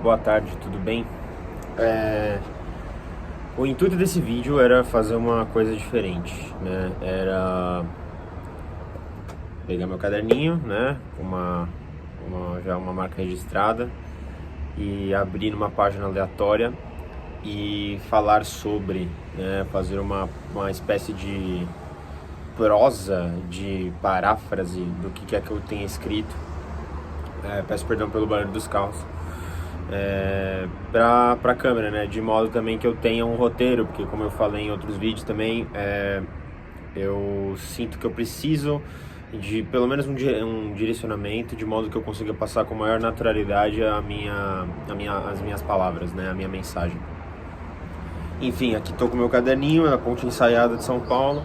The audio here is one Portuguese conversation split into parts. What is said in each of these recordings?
boa tarde, tudo bem? O intuito desse vídeo era fazer uma coisa diferente, né? Era pegar meu caderninho, né? Já uma marca registrada e abrir numa página aleatória e falar sobre, né? Fazer uma espécie de prosa, de paráfrase do que é que eu tenha escrito. Peço perdão pelo barulho dos carros. Pra câmera, né? De modo também que eu tenha um roteiro, porque como eu falei em outros vídeos também, eu sinto que eu preciso de pelo menos um direcionamento, de modo que eu consiga passar com maior naturalidade as minhas palavras, né? A minha mensagem. Enfim, aqui estou com o meu caderninho, a Ponte Ensaiada de São Paulo,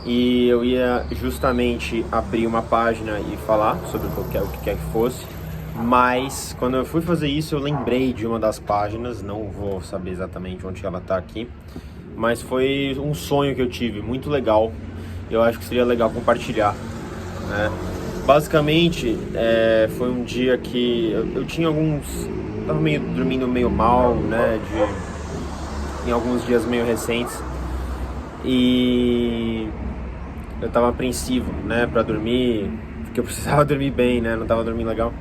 e eu ia justamente abrir uma página e falar sobre o que quer que fosse. Mas quando eu fui fazer isso, eu lembrei de uma das páginas, não vou saber exatamente onde ela está aqui, mas foi um sonho que eu tive, muito legal. Eu acho que seria legal compartilhar, né? Basicamente, foi um dia que eu tinha tava dormindo meio mal, né? Em alguns dias meio recentes, e eu tava apreensivo, né? Pra dormir, porque eu precisava dormir bem, né? Não tava dormindo legal.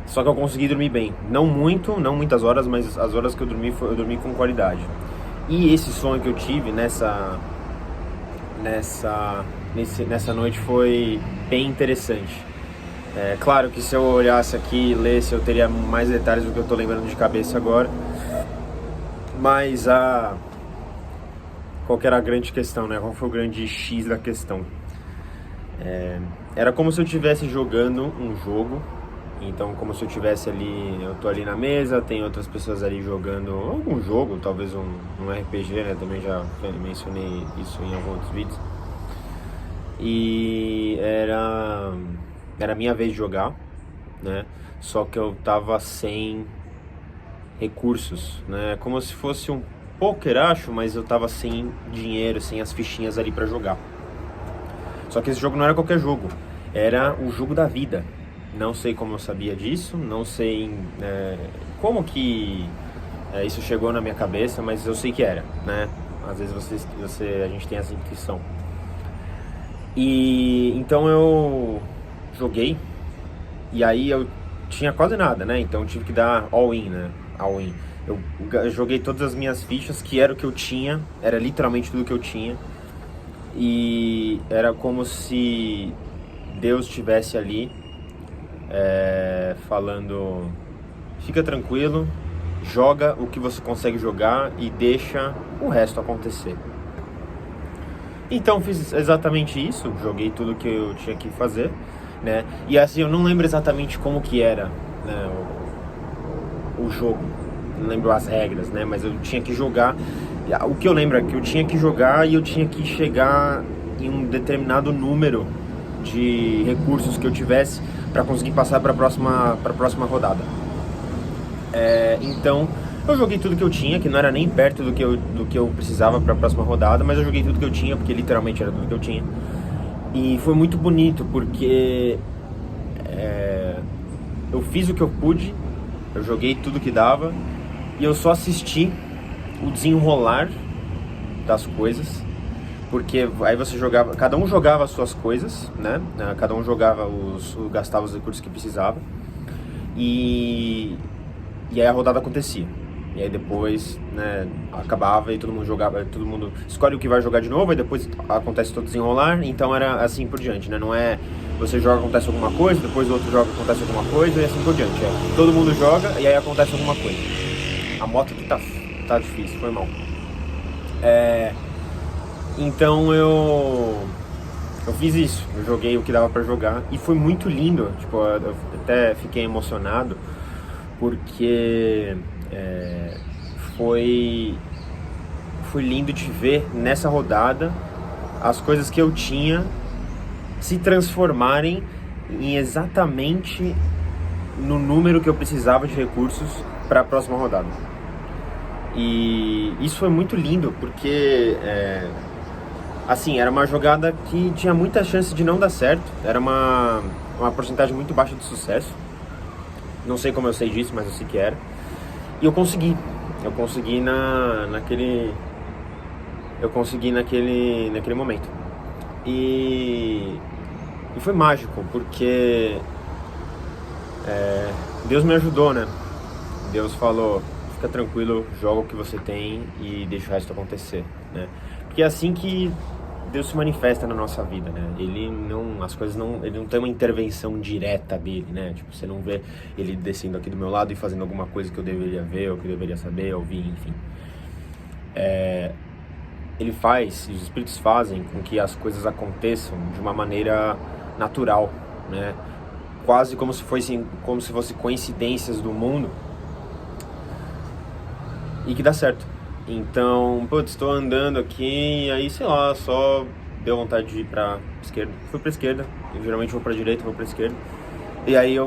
Só que eu consegui dormir bem, não muitas horas, mas as horas que eu dormi com qualidade. E esse sonho que eu tive nessa noite foi bem interessante. Claro que se eu olhasse aqui e lesse, eu teria mais detalhes do que eu tô lembrando de cabeça agora. Mas qual que era a grande questão, né? Qual foi o grande X da questão? Era como se eu estivesse jogando um jogo. Então, como se eu estivesse ali, eu tô ali na mesa, tem outras pessoas ali jogando algum jogo, talvez um RPG, né? Também já mencionei isso em alguns outros vídeos. E era a minha vez de jogar, né? Só que eu tava sem recursos, né? Como se fosse um poker, acho, mas eu tava sem dinheiro, sem as fichinhas ali pra jogar. Só que esse jogo não era qualquer jogo, era o jogo da vida. Não sei como eu sabia disso, não sei como que isso chegou na minha cabeça, mas eu sei que era, né? Às vezes a gente tem essa intuição. E então eu joguei, e aí eu tinha quase nada, né? Então eu tive que dar all-in, né? All-in. Eu joguei todas as minhas fichas, que era o que eu tinha, era literalmente tudo que eu tinha. E era como se Deus estivesse ali, falando: fica tranquilo, joga o que você consegue jogar e deixa o resto acontecer. Então fiz exatamente isso, joguei tudo que eu tinha que fazer, né? E assim, eu não lembro exatamente como que era, né, o jogo, não lembro as regras, né? Mas eu tinha que jogar. O que eu lembro é que eu tinha que jogar e eu tinha que chegar em um determinado número de recursos que eu tivesse para conseguir passar para a próxima rodada. Então eu joguei tudo que eu tinha, que não era nem perto do que eu precisava para a próxima rodada, mas eu joguei tudo que eu tinha, porque literalmente era tudo que eu tinha. E foi muito bonito, porque eu fiz o que eu pude, eu joguei tudo que dava, e eu só assisti o desenrolar das coisas. Porque aí você jogava, cada um jogava as suas coisas, né? Cada um jogava gastava os recursos que precisava. E aí a rodada acontecia. E aí depois, né, acabava e todo mundo jogava, todo mundo escolhe o que vai jogar de novo, e depois acontece todo desenrolar. Então era assim por diante, né? Não é você joga, acontece alguma coisa, depois o outro joga, acontece alguma coisa, e assim por diante. Todo mundo joga e aí acontece alguma coisa. A moto aqui tá difícil, foi mal. Então eu fiz isso, eu joguei o que dava pra jogar e foi muito lindo, tipo, eu até fiquei emocionado, porque foi lindo de ver nessa rodada as coisas que eu tinha se transformarem em exatamente no número que eu precisava de recursos para a próxima rodada. E isso foi muito lindo, porque assim, era uma jogada que tinha muita chance de não dar certo. Era uma porcentagem muito baixa de sucesso. Não sei como eu sei disso, mas eu sei que era. E eu consegui. Eu consegui naquele momento. E foi mágico, porque Deus me ajudou, né? Deus falou, fica tranquilo, joga o que você tem e deixa o resto acontecer, né? Porque é assim que Deus se manifesta na nossa vida, né? Ele não tem uma intervenção direta dele, né? Tipo, você não vê ele descendo aqui do meu lado e fazendo alguma coisa que eu deveria ver, ou que eu deveria saber, ouvir, enfim. Ele faz, os espíritos fazem com que as coisas aconteçam de uma maneira natural, né? Quase como se fosse coincidências do mundo e que dá certo. Então, estou andando aqui e aí, sei lá, só deu vontade de ir pra esquerda. Fui pra esquerda, eu geralmente vou pra direita, vou pra esquerda. E aí,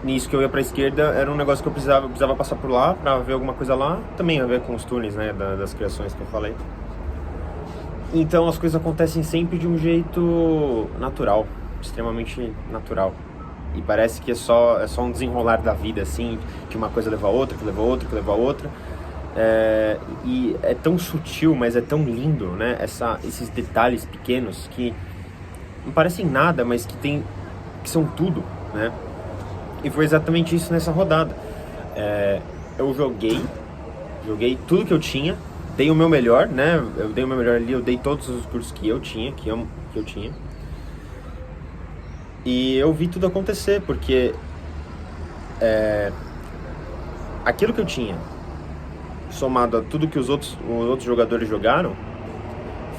nisso que eu ia pra esquerda, era um negócio que eu precisava passar por lá pra ver alguma coisa lá. Também a ver com os túneis, né, das criações que eu falei. Então, as coisas acontecem sempre de um jeito natural, extremamente natural. E parece que é só um desenrolar da vida, assim, que uma coisa leva a outra, que leva a outra, que leva a outra. E é tão sutil, mas é tão lindo, né? Esses detalhes pequenos que não parecem nada, mas que são tudo, né? E foi exatamente isso nessa rodada. Eu joguei tudo que eu tinha, dei o meu melhor, né? Eu dei o meu melhor ali, eu dei todos os cursos que eu tinha, que eu tinha. E eu vi tudo acontecer, porque aquilo que eu tinha, somado a tudo que os outros jogadores jogaram,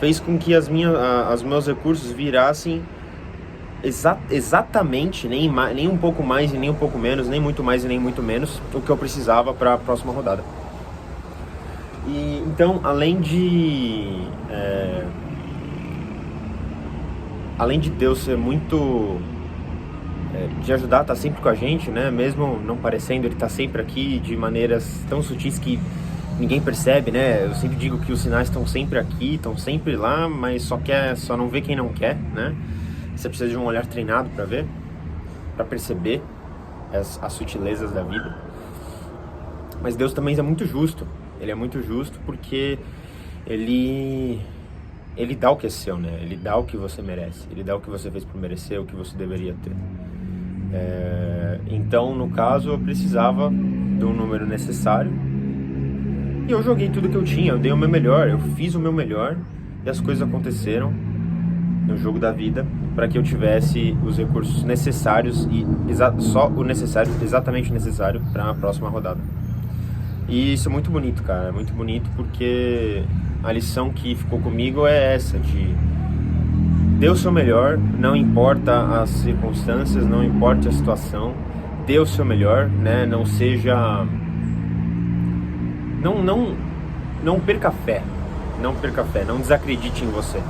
fez com que os meus recursos virassem exatamente, nem um pouco mais e nem um pouco menos, nem muito mais e nem muito menos, o que eu precisava para a próxima rodada. E então, além de Deus ser muito de ajudar, tá sempre com a gente, né? Mesmo não parecendo, ele tá sempre aqui de maneiras tão sutis que ninguém percebe, né? Eu sempre digo que os sinais estão sempre aqui, estão sempre lá, mas só não vê quem não quer, né? Você precisa de um olhar treinado para ver, para perceber as sutilezas da vida. Mas Deus também é muito justo. Ele é muito justo porque ele dá o que é seu, né? Ele dá o que você merece. Ele dá o que você fez por merecer, o que você deveria ter. Então, no caso, eu precisava do número necessário. E eu joguei tudo que eu tinha, eu dei o meu melhor, eu fiz o meu melhor. E as coisas aconteceram no jogo da vida para que eu tivesse os recursos necessários e só o necessário, exatamente o necessário para a próxima rodada. E isso é muito bonito, cara, é muito bonito porque a lição que ficou comigo é essa, de dê o seu melhor, não importa as circunstâncias, não importa a situação, dê o seu melhor, né? Não seja... Não perca fé, não desacredite em você.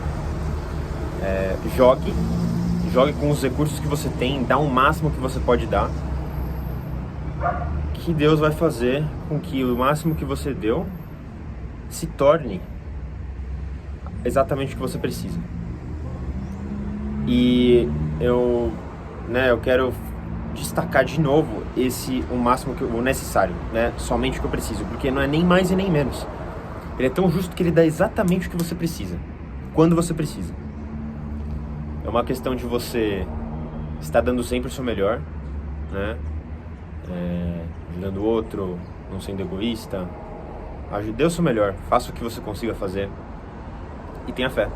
Jogue com os recursos que você tem, dá o máximo que você pode dar, que Deus vai fazer com que o máximo que você deu se torne exatamente o que você precisa. E eu quero destacar de novo o necessário, né? Somente o que eu preciso, porque não é nem mais e nem menos. Ele é tão justo que ele dá exatamente o que você precisa, quando você precisa. É uma questão de você estar dando sempre o seu melhor, né? Ajudando o outro, não sendo egoísta. Dê o seu melhor, faça o que você consiga fazer e tenha fé.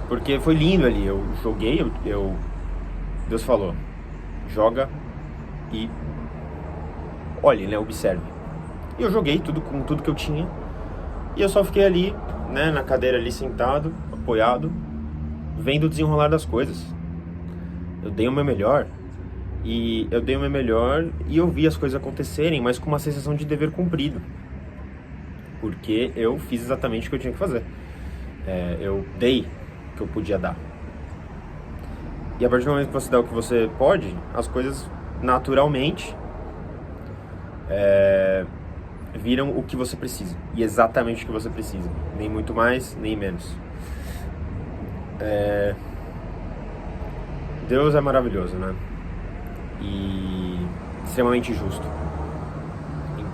Porque foi lindo ali, eu joguei, Deus falou, joga e olhe, né, observe. E eu joguei com tudo que eu tinha e eu só fiquei ali, né, na cadeira ali sentado, apoiado, vendo o desenrolar das coisas. Eu dei o meu melhor e eu vi as coisas acontecerem, mas com uma sensação de dever cumprido, porque eu fiz exatamente o que eu tinha que fazer. Eu dei o que eu podia dar. E a partir do momento que você dá o que você pode, as coisas naturalmente viram o que você precisa. E exatamente o que você precisa. Nem muito mais, nem menos. Deus é maravilhoso, né? E extremamente justo.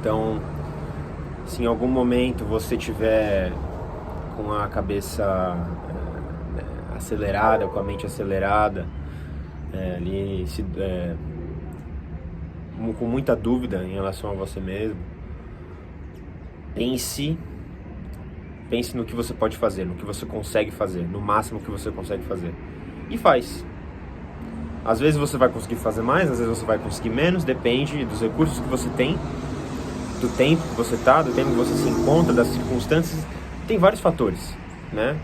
Então, se em algum momento você tiver com a cabeça acelerada, com a mente acelerada, com muita dúvida em relação a você mesmo, pense no que você pode fazer, no que você consegue fazer, no máximo que você consegue fazer. E faz. Às vezes você vai conseguir fazer mais, às vezes você vai conseguir menos, depende dos recursos que você tem, do tempo que você tá, do tempo que você se encontra, das circunstâncias. Tem vários fatores, né?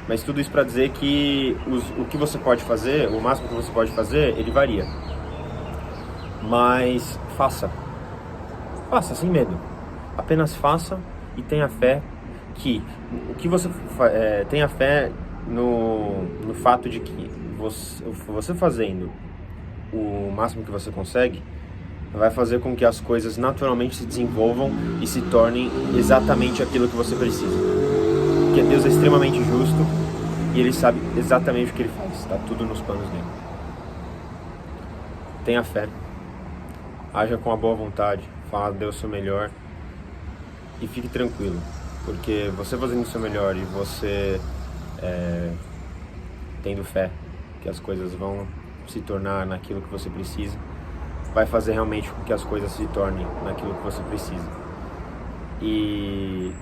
Mas tudo isso para dizer que o que você pode fazer, o máximo que você pode fazer, ele varia. Mas faça sem medo. Apenas faça e tenha fé que o que você tenha fé no fato de que você fazendo o máximo que você consegue vai fazer com que as coisas naturalmente se desenvolvam e se tornem exatamente aquilo que você precisa. Porque Deus é extremamente justo e Ele sabe exatamente o que Ele faz. Está tudo nos planos dele. Tenha fé. Haja com a boa vontade. Faça a Deus o seu melhor. E fique tranquilo. Porque você fazendo o seu melhor e você tendo fé que as coisas vão se tornar naquilo que você precisa, vai fazer realmente com que as coisas se tornem naquilo que você precisa. E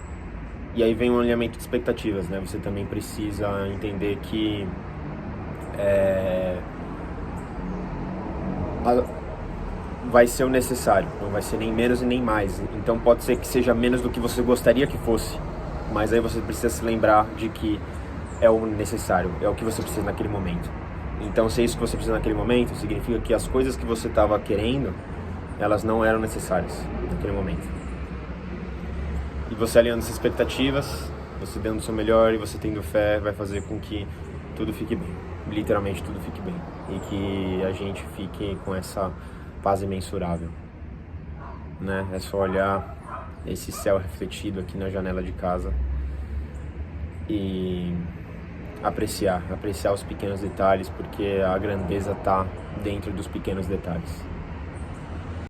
aí vem um alinhamento de expectativas, né? Você também precisa entender que vai ser o necessário, não vai ser nem menos e nem mais. Então pode ser que seja menos do que você gostaria que fosse, mas aí você precisa se lembrar de que é o necessário, é o que você precisa naquele momento. Então, se é isso que você precisa naquele momento, significa que as coisas que você estava querendo, elas não eram necessárias naquele momento. E você alinhando essas expectativas, você dando o seu melhor e você tendo fé, vai fazer com que tudo fique bem. Literalmente tudo fique bem. E que a gente fique com essa paz imensurável, né? É só olhar esse céu refletido aqui na janela de casa e apreciar os pequenos detalhes, porque a grandeza está dentro dos pequenos detalhes.